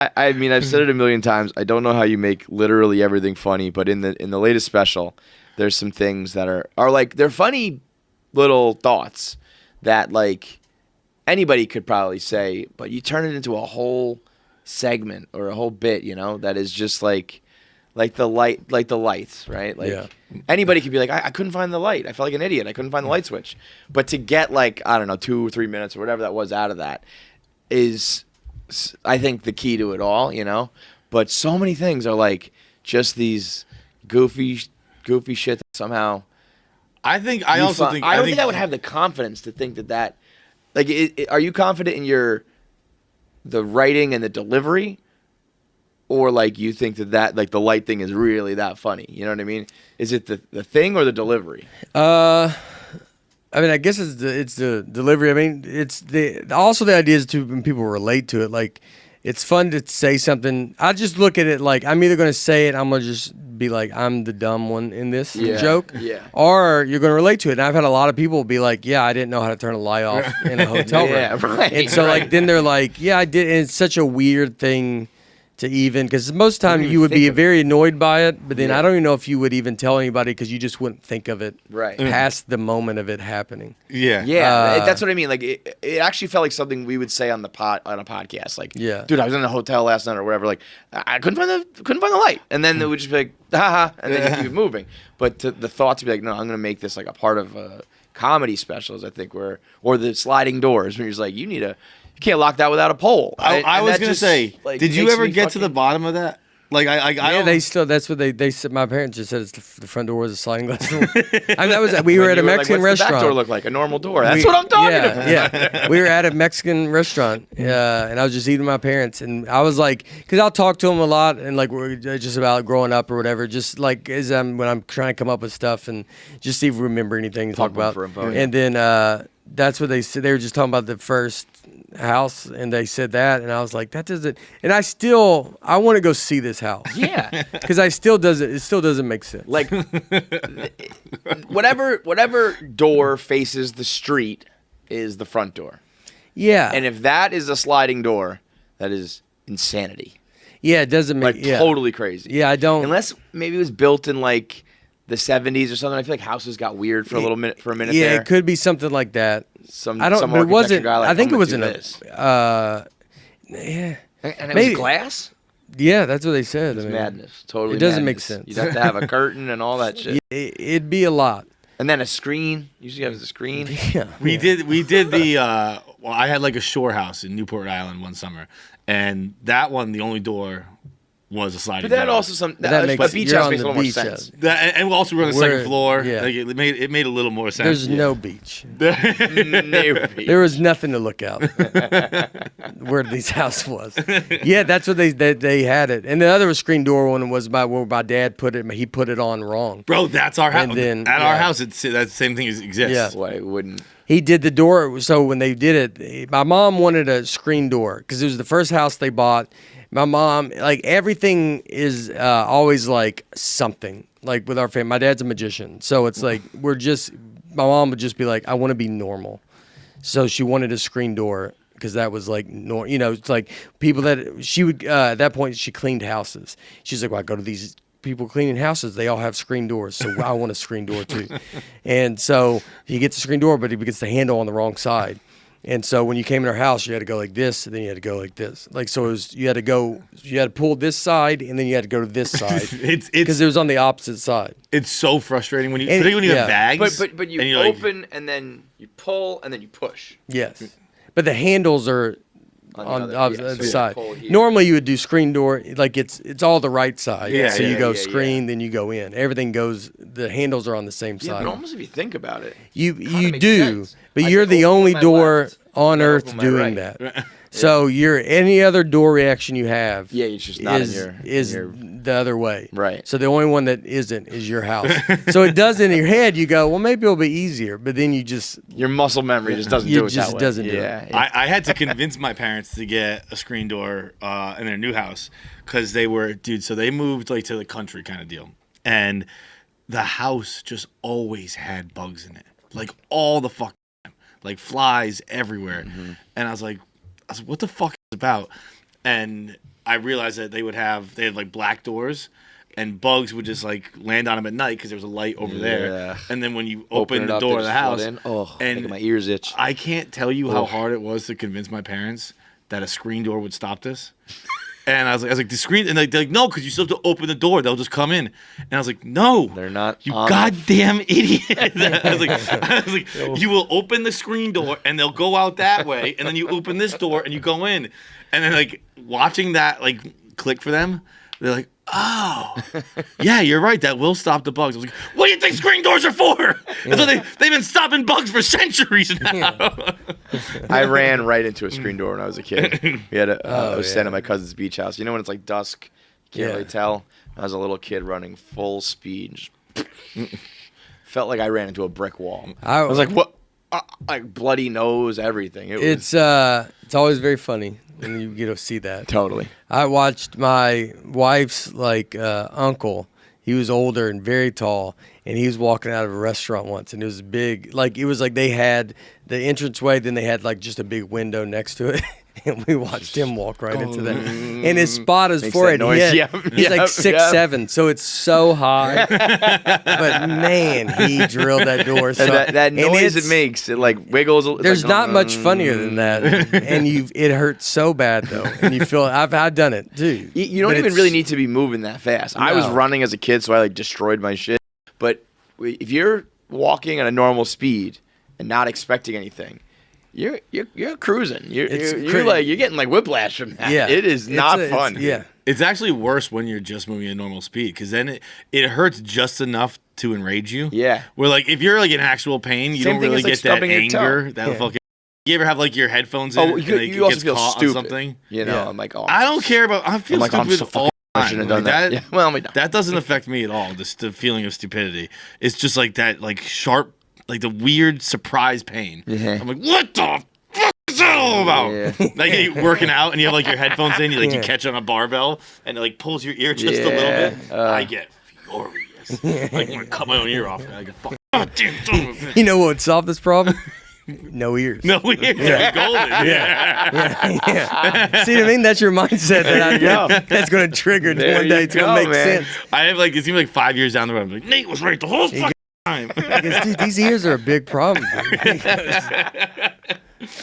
I mean, I've said it a million times. I don't know how you make literally everything funny, but in the latest special, there's some things that are like they're funny little thoughts that like anybody could probably say, but you turn it into a whole segment or a whole bit, that is just like the lights, right? Like anybody could be like, I couldn't find the light. I felt like an idiot. I couldn't find the light switch. But to get like, I don't know, 2 or 3 minutes or whatever that was out of that is, I think, the key to it all, But so many things are like just these goofy shit that somehow. I don't think I would have the confidence to think that like, are you confident in the writing and the delivery? Or like you think that like the light thing is really that funny? You know what I mean? Is it the thing or the delivery? I mean, I guess it's the delivery. I mean, it's also the idea is to when people relate to it. Like, it's fun to say something. I just look at it like I'm either going to say it, I'm going to just be like, I'm the dumb one in this joke. Yeah. Or you're going to relate to it. And I've had a lot of people be like, yeah, I didn't know how to turn a light off in a hotel room. Yeah, right. And so like then they're like, yeah, I did. And it's such a weird thing to even, because most of the time you would be very annoyed by it, but then I don't even know if you would even tell anybody because you just wouldn't think of it past the moment of it happening. Yeah, that's what I mean. Like it actually felt like something we would say on a podcast. Like, dude, I was in a hotel last night or whatever. Like, I couldn't find the light, and then it would just be like, haha, and then you keep moving. But the thought to be like, no, I'm gonna make this like a part of comedy specials. I think or the sliding doors when you're just like, you can't lock that without a pole. I was going to say, like, did you ever get to the bottom of that? Like, I don't. They still, that's what they said. My parents just said the front door was a sliding glass door. I mean, we were at a Mexican restaurant. What's the back door look like? A normal door. That's what I'm talking about. Yeah. We were at a Mexican restaurant, and I was just eating with my parents, and I was like, because I'll talk to them a lot, and like we're just about growing up or whatever, just like when I'm trying to come up with stuff and just see if we remember anything to talk about. And then that's what they said. They were just talking about the first house, and they said that, and I was like, that doesn't. And I want to go see this house. Yeah, because it still doesn't make sense. Like whatever door faces the street is the front door. Yeah, and if that is a sliding door, that is insanity. Yeah, it doesn't make totally crazy. Yeah, I don't. Unless maybe it was built in like the 70s or something. I feel like houses got weird for a minute there. Yeah, it could be something like that. I don't. But it wasn't. Guy, like, I think it was in yeah. And it was glass. Yeah, that's what they said. It's madness. Totally. It doesn't make sense. You'd have to have a curtain and all that shit. It'd be a lot. And then a screen. Usually have a screen. Yeah. We did the. Well, I had like a shore house in Newport Island one summer, and that one, the only door was a sliding. But that door. Also but beach house makes a little more sense. And we also were on the second floor. Yeah. Like it made a little more sense. There's no beach. No beach. There was nothing to look out where this house was. Yeah, that's what they had it. And the other screen door one was where my dad put it. He put it on wrong. Bro, that's our house. Our house, that same thing exists. Yeah. Why it wouldn't? He did the door. So when they did it, my mom wanted a screen door because it was the first house they bought. My mom, like, everything is always like something. Like with our family, my dad's a magician, so it's like my mom would just be like, I want to be normal. So she wanted a screen door because that was like, it's like people that she would, at that point, she cleaned houses. She's like, well, I go to these people cleaning houses, they all have screen doors, so I want a screen door too. And so he gets a screen door, but he gets the handle on the wrong side. And so when you came in our house, you had to go like this, and then you had to go like this. Like, so you had to pull this side, and then you had to go to this side. Because it was on the opposite side. It's so frustrating particularly when you have bags. But you open, and then you pull, and then you push. Yes. But the handles are on the other side. Yeah. Normally you would do screen door, like it's all the right side. Yeah, so you go screen, then you go in. Everything goes, the handles are on the same side. Yeah, but almost if you think about it. You do, but you're the only door on earth doing that. So any other door reaction you have it's just not is the other way. Right. So the only one that isn't is your house. So it does in your head, you go, well, maybe it'll be easier, but then your muscle memory just doesn't do it that way. Doesn't do it. I had to convince my parents to get a screen door in their new house because they were, so they moved like to the country kind of deal. And the house just always had bugs in it. Like all the fucking time. Like flies everywhere. Mm-hmm. And I was like, what the fuck is it about? And I realized that they had like black doors, and bugs would just like land on them at night because there was a light over there. And then when you open it the up, door they of the just float house, in. Oh, and making my ears itch. I can't tell you how hard it was to convince my parents that a screen door would stop this. And I was like, the screen, and they're like, no, because you still have to open the door. They'll just come in. And I was like, no, They're not. you goddamn idiot. I was like, you will open the screen door, and they'll go out that way, and then you open this door, and you go in. And then like watching that like click for them, they're like, oh, yeah, you're right. That will stop the bugs. I was like, what do you think screen doors are for? And so they've been stopping bugs for centuries now. I ran right into a screen door when I was a kid. We had I was staying at my cousin's beach house. You know when it's like dusk, you can't really tell. I was a little kid running full speed. Just felt like I ran into a brick wall. I was like, what? Like bloody nose, everything. It's always very funny when you get to see that. Totally. I watched my wife's uncle. He was older and very tall, and he was walking out of a restaurant once, and it was big. Like it was like they had the entranceway, then they had like just a big window next to it. And we watched him walk right into that. And his spot is forehead. He's like 6'7", so it's so high. But man, he drilled that door. So that noise it makes, it like wiggles. There's not much funnier than that. And it hurts so bad though. And you feel I've done it too. You don't even really need to be moving that fast. No. I was running as a kid, so I like destroyed my shit. But if you're walking at a normal speed and not expecting anything, you're cruising. You're getting like whiplash from that. Yeah. It is not fun. It's actually worse when you're just moving at normal speed because then it hurts just enough to enrage you. Yeah. Where like if you're like in actual pain, you don't really get that anger. That fucking. You ever have like your headphones in? You also feel stupid. On something? You know, I'm like, I don't care about. I feel stupid all the I shouldn't have done that. Yeah. Well, that doesn't affect me at all. The feeling of stupidity. It's just like that, like sharp. Like the weird surprise pain. I'm like, what the fuck is that all about? Like you're working out and you have like your headphones in, you catch on a barbell and it like pulls your ear just a little bit. I get furious. Like I'm gonna cut my own ear off. I get fuck. Oh, damn, son of a bitch. You know what would solve this problem? No ears. No ears. Yeah. Golden. Yeah. See what I mean? That's your mindset that's going to trigger one day. It's going to make sense. I have like, it seems like 5 years down the road, I'm like, Nate was right the whole fucking time. Because, dude, these ears are a big problem.